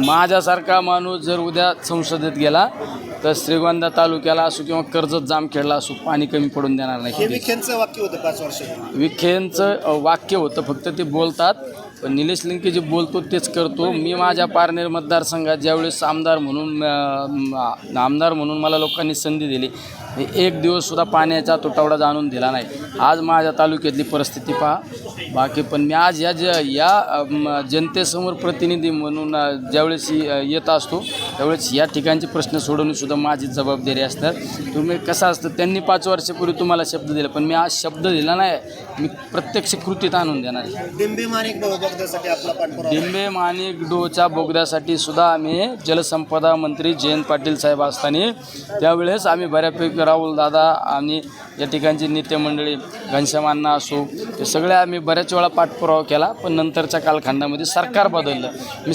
माझ्यासारखा माणूस जर उद्या संसदेत गेला तर श्रीगोंदा तालुक्याला असो किंवा कर्जत जामखेडला असो पाणी कमी पडून देणार हे नाही. विखेंचं वाक्य होतं 5 वर्ष. विखेंचं वाक्य होतं, फक्त ते बोलतात. पण निलेश लंके जे बोलतो तेच करतो. मी माझ्या पारनेर मतदारसंघात ज्यावेळेस आमदार म्हणून मला लोकांनी संधी दिली, एक दिवससुद्धा पाण्याचा तुटवडा जाणून दिला नाही. आज माझ्या तालुक्यातली परिस्थिती पहा. बाकी पण मी आज या जनतेसमोर प्रतिनिधी म्हणून ज्यावेळेस येत असतो त्यावेळेस या ठिकाणचे प्रश्न सोडवणेसुद्धा माझी जबाबदारी असतात. तुम्ही कसं असतं, त्यांनी 5 वर्षापूर्वी तुम्हाला शब्द दिला, पण मी आज शब्द दिला नाही, मी प्रत्यक्ष कृतीत आणून देणार आहे. डिंबे माणिक बोगद्यासाठी आपला पाठपुरावा. डिंबे माणिक डोच्या बोगद्यासाठी सुद्धा आम्ही जलसंपदा मंत्री जयंत पाटील साहेब असताना त्यावेळेस आम्ही बऱ्यापैकी राहुल दादा आणि या ठिकाणची नेते मंडळी घनश्याम अण्णा असो, हे सगळे आम्ही बऱ्याच वेळा पाठपुरावा केला. पण नंतरच्या कालखंडामध्ये सरकार बदललं. मी